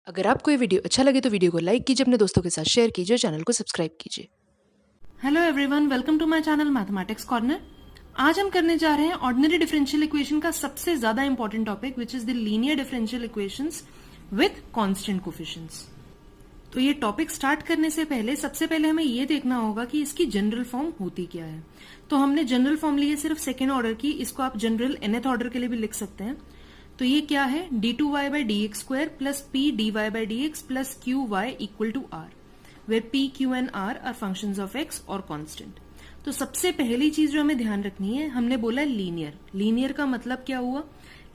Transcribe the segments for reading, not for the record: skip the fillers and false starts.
अगर आपको ये वीडियो अच्छा लगे तो वीडियो को लाइक कीजिए, अपने दोस्तों के साथ शेयर कीजिए, चैनल को सब्सक्राइब कीजिए। Hello everyone, welcome to my channel mathematics corner. आज हम करने जा रहे हैं ऑर्डिनरी डिफरेंशियल इक्वेशन का सबसे ज्यादा important topic which is the linear differential equations with constant coefficients. तो ये टॉपिक स्टार्ट करने से पहले सबसे पहले हमें ये देखना होगा कि इसकी जनरल फॉर्म होती क्या है। तो हमने जनरल फॉर्म ली है सिर्फ सेकेंड ऑर्डर की, इसको आप जनरल nth ऑर्डर के लिए भी लिख सकते हैं। तो ये क्या है, d2y by dx square plus p dy by dx plus qy equal to r, where p, q and r are functions of x और constant। तो सबसे पहली चीज जो हमें ध्यान रखनी है, हमने बोला लीनियर। लीनियर का मतलब क्या हुआ?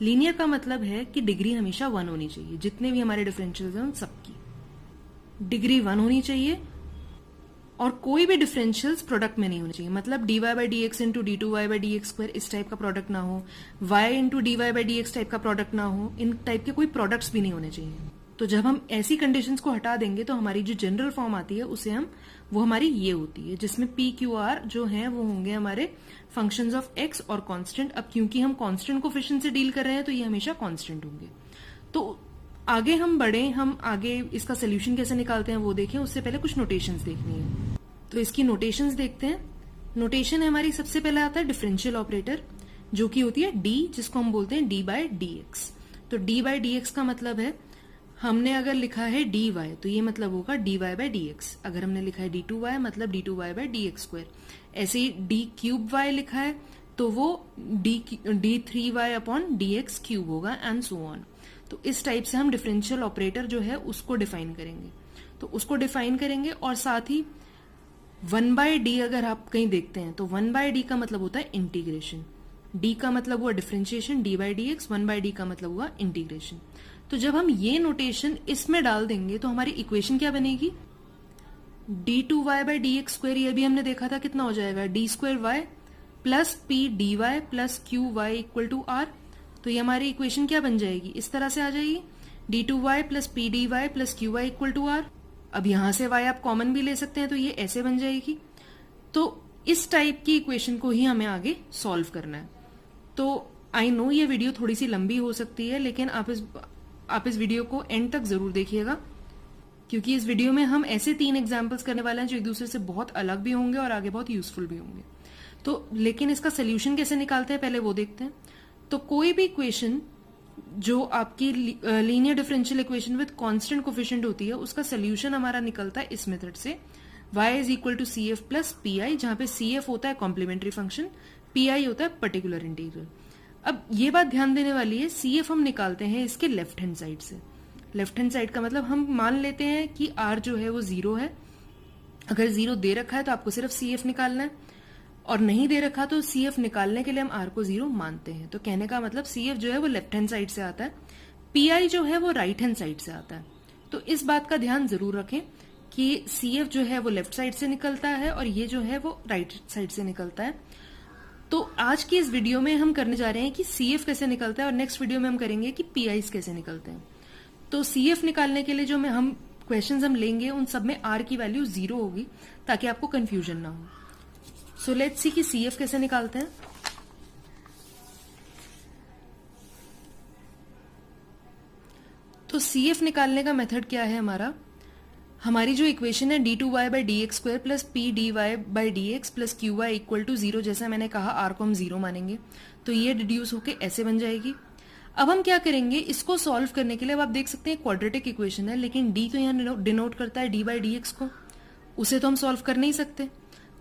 लीनियर का मतलब है कि डिग्री हमेशा 1 होनी चाहिए। जितने भी हमारे डिफरेंशियल्स हैं उन सबकी डिग्री 1 होनी चाहिए और कोई भी डिफरेंशियल्स प्रोडक्ट में नहीं होने चाहिए। मतलब dy by dx into d2y by dx square इस टाइप का प्रोडक्ट ना हो, y into dy by dx type का प्रोडक्ट ना हो, इन टाइप के कोई प्रोडक्ट्स भी नहीं होने चाहिए। तो जब हम ऐसी कंडीशंस को हटा देंगे तो हमारी जो जनरल फॉर्म आती है उसे वो हमारी ये होती है, जिसमें p q r जो है वो होंगे हमारे फंक्शंस ऑफ x और कांस्टेंट। अब क्योंकि हम कांस्टेंट कोफिशिएंट से डील कर रहे हैं तो ये हमेशा कांस्टेंट होंगे। तो आगे हम बढ़े, हम आगे इसका सोल्यूशन कैसे निकालते हैं वो देखें, उससे पहले कुछ नोटेशंस देखनी है। तो इसकी नोटेशंस देखते हैं। नोटेशन है हमारी, सबसे पहले आता है डिफरेंशियल ऑपरेटर जो कि होती है d, जिसको हम बोलते हैं d बाय dx। तो d बाय dx का मतलब है, हमने अगर लिखा है dy तो ये मतलब होगा dy बाय dx। अगर हमने लिखा है d2y मतलब d2y बाय dx स्क्वायर। ऐसे ही d क्यूब y लिखा है तो वो d3y अपॉन dx क्यूब होगा एंड सो ऑन। तो इस टाइप से हम डिफरेंशियल ऑपरेटर जो है उसको डिफाइन करेंगे। तो उसको डिफाइन करेंगे और साथ ही 1 बाय डी अगर आप कहीं देखते हैं तो 1 बाय डी का मतलब होता है इंटीग्रेशन। d का मतलब हुआ differentiation, d by D X, 1 by D का मतलब हुआ इंटीग्रेशन। तो जब हम ये नोटेशन इसमें डाल देंगे तो हमारी इक्वेशन क्या बनेगी, d2y bye D x square, ये भी हमने देखा था कितना हो जाएगा, d square y plus P D Y plus Q Y equal to R. तो ये हमारी इक्वेशन क्या बन जाएगी, इस तरह से आ जाएगी, d2y plus P D Y plus Q Y equal to R. अब यहां से y आप कॉमन भी ले सकते हैं तो ये ऐसे बन जाएगी। तो इस टाइप की इक्वेशन को ही हमें आगे सॉल्व करना है। तो आई नो ये वीडियो थोड़ी सी लंबी हो सकती है, लेकिन आप इस वीडियो को एंड तक जरूर देखिएगा, क्योंकि इस वीडियो में हम ऐसे 3 एग्जाम्पल्स करने वाले हैं जो एक दूसरे से बहुत अलग भी होंगे और आगे बहुत यूजफुल भी होंगे। तो लेकिन इसका सोल्यूशन कैसे निकालते हैं पहले वो देखते हैं। तो कोई भी इक्वेशन जो आपकी linear differential equation with constant coefficient होती है उसका सोल्यूशन हमारा निकलता है इस मेथड से, y is equal to C F plus P I, जहां पे सी एफ होता है कॉम्प्लीमेंट्री फंक्शन, पी आई होता है पर्टिकुलर इंटीग्रल। अब ये बात ध्यान देने वाली है, सी एफ हम निकालते हैं इसके लेफ्ट हैंड साइड से। लेफ्ट हैंड साइड का मतलब हम मान लेते हैं कि r जो है वो 0 है। अगर 0 दे रखा है तो आपको सिर्फ सी एफ निकालना है, और नहीं दे रखा तो सी एफ निकालने के लिए हम r को 0 मानते हैं। तो कहने का मतलब सी एफ जो है वो लेफ्ट हैंड साइड से आता है, पी आई जो है वो राइट हैंड साइड से आता है। तो इस बात का ध्यान जरूर रखें कि सी एफ जो है वो लेफ्ट साइड से निकलता है और ये जो है वो राइट साइड से निकलता है। तो आज की इस वीडियो में हम करने जा रहे हैं कि सी एफ कैसे निकलता है, और नेक्स्ट वीडियो में हम करेंगे कि पी आईज कैसे निकलते हैं। तो सी एफ निकालने के लिए जो हम क्वेश्चंस हम लेंगे उन सब में r की वैल्यू 0 होगी, ताकि आपको कंफ्यूजन ना हो। सो लेट्स सी कि सी एफ कैसे निकालते हैं। तो सी एफ निकालने का मेथड क्या है हमारी जो इक्वेशन है d2y by D x square plus P D Y by D x plus Q Y equal to 0, जैसा मैंने कहा r को हम 0 मानेंगे तो ये डिड्यूस होके ऐसे बन जाएगी। अब हम क्या करेंगे, इसको सॉल्व करने के लिए, अब आप देख सकते हैं क्वाड्रेटिक इक्वेशन है, लेकिन d तो यहाँ डिनोट करता है d बाई डी एक्स को, उसे तो हम सॉल्व कर नहीं सकते।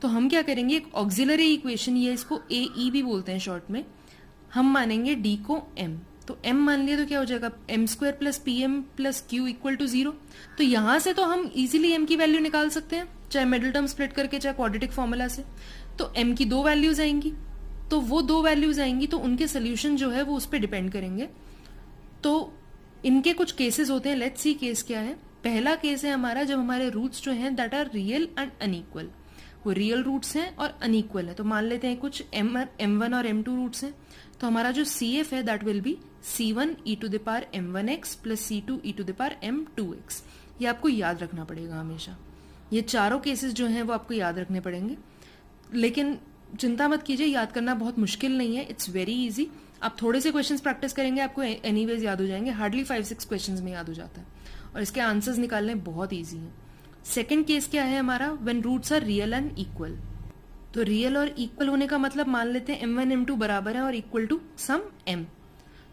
तो हम क्या करेंगे, एक ऑक्सिलरी इक्वेशन, ये इसको ए ई भी बोलते हैं शॉर्ट में, हम मानेंगे d को m। तो m मान लिया तो क्या हो जाएगा, m square plus P M plus Q equal to 0। तो यहां से तो हम इजीली m की वैल्यू निकाल सकते हैं, चाहे मिडिल टर्म स्प्लिट करके चाहे क्वाड्रेटिक फॉर्मूला से। तो m की 2 वैल्यूज आएंगी, तो वो 2 वैल्यूज आएंगी तो उनके सोल्यूशन जो है वो उस पर डिपेंड करेंगे। तो इनके कुछ केसेस होते हैं, लेट्स सी केस क्या है। पहला केस है हमारा जब हमारे रूट्स जो हैं that are real and unequal, वो रियल रूट्स हैं और अनइक्वल है। तो मान लेते हैं कुछ m1 और m2 रूट्स हैं, तो हमारा जो CF है that will be C1 e to the power m1x plus C2 e to the power m2x। ये आपको याद रखना पड़ेगा हमेशा, ये चारों केसेस जो हैं वो आपको याद रखने पड़ेंगे। लेकिन चिंता मत कीजिए, याद करना बहुत मुश्किल नहीं है, इट्स वेरी इजी। आप थोड़े से क्वेश्चंस प्रैक्टिस करेंगे आपको एनीवेज याद हो जाएंगे, हार्डली 5-6 क्वेश्चंस में याद हो जाता है। और इसके आंसर्स निकालने बहुत ईजी हैं। सेकेंड केस क्या है हमारा, when roots are real and equal. तो रियल और इक्वल होने का मतलब मान लेते हैं m1 m2 बराबर है और इक्वल टू सम m।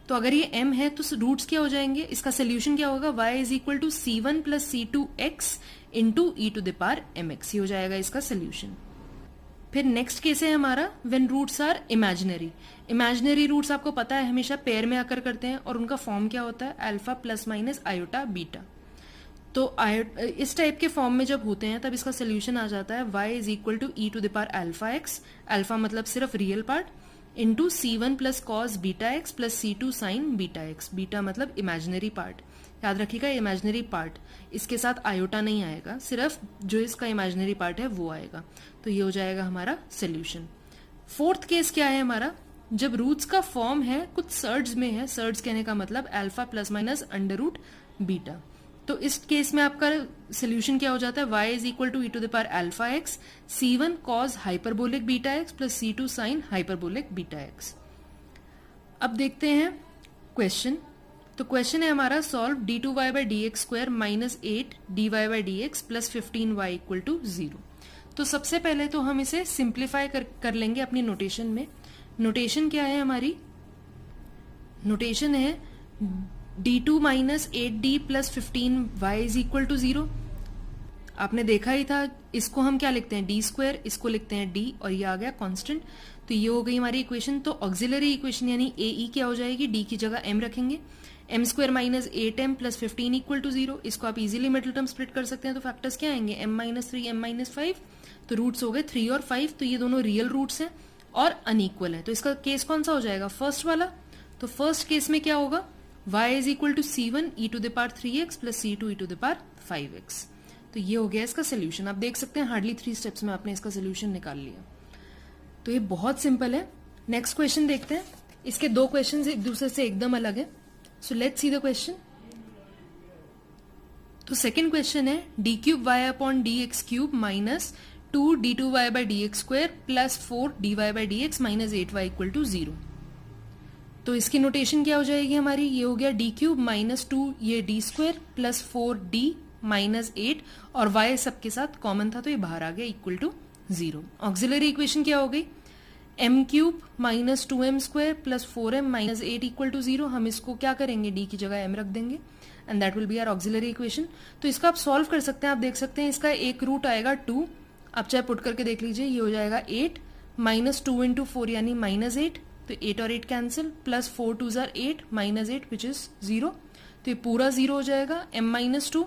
तो अगर ये m है तो रूट्स क्या हो जाएंगे, इसका सोल्यूशन क्या होगा, y is equal to c1 plus c2x into E to the power mx, ये हो जाएगा इसका सोल्यूशन। फिर नेक्स्ट केस है हमारा when roots are imaginary. Imaginary roots आपको पता है हमेशा पेयर में आकर करते हैं और उनका फॉर्म क्या होता है, alpha plus minus iota beta. तो इस टाइप के फॉर्म में जब होते हैं तब इसका सोल्यूशन आ जाता है y is equal to E to the power alpha X, alpha मतलब सिर्फ real part, into c1 plus cos beta x plus c2 sine beta X, beta मतलब इमेजिनरी पार्ट। याद रखिएगा इमेजिनरी पार्ट, इसके साथ आयोटा नहीं आएगा, सिर्फ जो इसका इमेजिनरी पार्ट है वो आएगा। तो ये हो जाएगा हमारा सोल्यूशन। फोर्थ केस क्या है हमारा, जब रूट्स का फॉर्म है कुछ सर्ड्स में है, सर्ड्स कहने का मतलब alpha plus minus under root beta. तो इस केस में आपका सोल्यूशन क्या हो जाता है, y is equal to E to the power alpha x, c1 cos hyperbolic beta x plus c2 sine hyperbolic beta x. अब देखते हैं क्वेश्चन। तो क्वेश्चन है हमारा solve d2y by D x square minus 8 dy by D x plus 15y equal to 0। तो सबसे पहले तो हम इसे सिंप्लीफाई कर लेंगे अपनी नोटेशन में। नोटेशन क्या है हमारी, नोटेशन है d2 minus 8d plus 15y is equal to 0। आपने देखा ही था, इसको हम क्या लिखते हैं d स्क्वायर, इसको लिखते हैं d और ये आ गया कांस्टेंट। तो ये हो गई हमारी इक्वेशन। तो ऑक्सिलरी इक्वेशन यानी ae क्या हो जाएगी, d की जगह m रखेंगे, m square minus 8m plus 15 equal to 0। इसको आप इजीली मिडिल टर्म स्प्लिट कर सकते हैं। तो फैक्टर्स क्या आएंगे, m माइनस 3 m माइनस 5, तो रूट्स हो गए 3 और 5। तो ये दोनों रियल रूट्स हैं और अनइक्वल है। तो इसका केस कौन सा हो जाएगा, फर्स्ट वाला। तो फर्स्ट केस में क्या होगा, y is equal to c1 e to the power 3x plus c2 e to the power 5x। तो ये हो गया इसका सोल्यूशन। आप देख सकते हैं हार्डली 3 स्टेप्स में आपने इसका सोल्यूशन निकाल लिया। तो ये बहुत सिंपल है। नेक्स्ट क्वेश्चन देखते हैं। इसके दो क्वेश्चन एक दूसरे से एकदम अलग है। So let's see the question. तो सेकेंड क्वेश्चन है d cube y upon d x cube minus 2 d2y by D x square plus 4 dy by D x minus 8y equal to 0। तो इसकी नोटेशन क्या हो जाएगी हमारी, ये हो गया डी क्यूब माइनस 2 ये D square plus 4d minus 8 और y सबके साथ कॉमन था तो ये बाहर आ गया इक्वल टू 0। ऑक्सिलरी इक्वेशन क्या हो गई, m cube minus 2m square plus 4m minus 8 equal to 0। हम इसको क्या करेंगे, d की जगह m रख देंगे and that will be our auxiliary equation. तो इसका आप सॉल्व कर सकते हैं। आप देख सकते हैं इसका एक रूट आएगा 2, आप चाहे पुट करके देख लीजिए। ये हो जाएगा 8 माइनस 2 इंटू 4 यानी माइनस 8, तो 8 और 8 cancel, plus 4 2 jar 8 minus 8 which is 0। तो ये पूरा 0 हो जाएगा। m माइनस 2,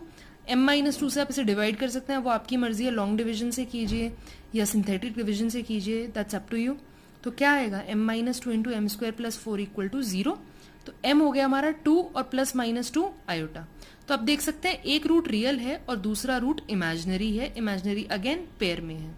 m माइनस 2 से आप इसे डिवाइड कर सकते हैं, वो आपकी मर्जी है, लॉन्ग डिविजन से कीजिए या सिंथेटिक डिविजन से कीजिए, दैट्स अप टू यू। तो क्या आएगा, m minus 2 into m square plus 4 equal to 0। तो m हो गया हमारा 2 और प्लस माइनस 2 आयोटा। तो आप देख सकते हैं एक रूट रियल है और दूसरा रूट इमेजिनरी है। इमेजिनरी अगेन पेयर में है।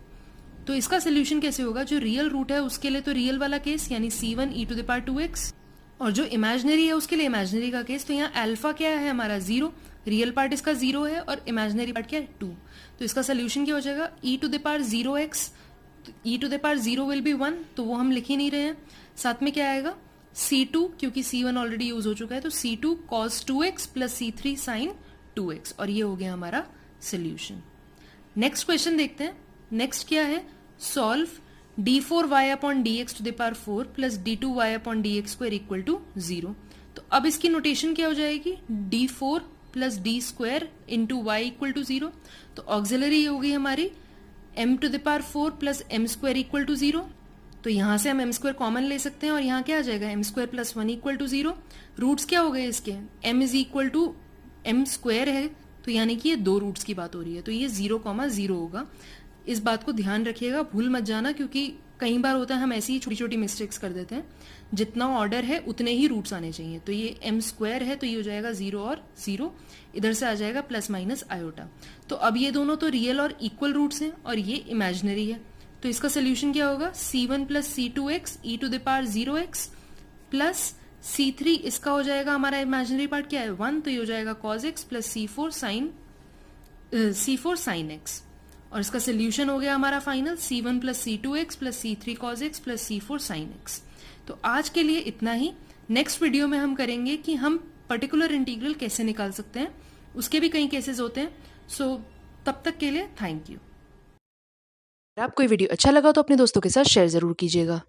तो इसका सोल्यूशन कैसे होगा, जो रियल रूट है उसके लिए तो रियल वाला केस यानी c1 e to the power 2x, और जो इमेजिनरी है उसके लिए इमेजिनरी का केस। तो यहाँ अल्फा क्या है हमारा 0, रियल पार्ट इसका 0 है और इमेजिनरी पार्ट क्या है 2। तो इसका सोल्यूशन क्या हो जाएगा, e to the power 0x, e to the power 0 will be 1, तो वो हम लिख ही नहीं रहे हैं। साथ में क्या आएगा c2, क्योंकि c1 ऑलरेडी यूज हो चुका है, तो c2 cos 2x plus c3 sin 2x, और ये हो गया हमारा सोल्यूशन। नेक्स्ट क्वेश्चन देखते हैं। नेक्स्ट क्या है, solve d4y upon d x to the power 4 plus d2y upon d x square equal to 0। तो अब इसकी नोटेशन क्या हो जाएगी, d4 plus d square into y equal to 0। तो ऑक्सिलरी होगी हमारी m to the power 4 plus m square equal to 0। तो यहां से हम एम स्क्वायर कॉमन ले सकते हैं और यहाँ क्या आ जाएगा, m square plus 1 equal to 0। Roots क्या हो गए इसके, m is equal to m square है, तो यानी कि ये दो रूट्स की बात हो रही है, तो ये 0,0 होगा। इस बात को ध्यान रखिएगा, भूल मत जाना, क्योंकि कई बार होता है हम ऐसी ही छोटी छोटी मिस्टेक्स कर देते हैं। जितना ऑर्डर है उतने ही रूट्स आने चाहिए। तो ये एम स्क्वायर है तो ये हो जाएगा 0 और 0, इधर से आ जाएगा प्लस माइनस आयोटा। तो अब ये दोनों तो रियल और इक्वल रूट्स हैं और ये इमेजिनरी है। तो इसका सोल्यूशन क्या होगा, c1 plus c2x e to the power 0x plus c3, इसका हो जाएगा हमारा इमेजिनरी पार्ट क्या है 1, तो ये हो जाएगा cos x plus c4 sin x, और इसका सोल्यूशन हो गया हमारा final c1 plus c2x plus c3 cos x plus c4 sin x। तो आज के लिए इतना ही। नेक्स्ट वीडियो में हम करेंगे कि हम पर्टिकुलर इंटीग्रल कैसे निकाल सकते हैं, उसके भी कई केसेस होते हैं। सो तब तक के लिए थैंक यू। अगर आपको ये वीडियो अच्छा लगा तो अपने दोस्तों के साथ शेयर ज़रूर कीजिएगा।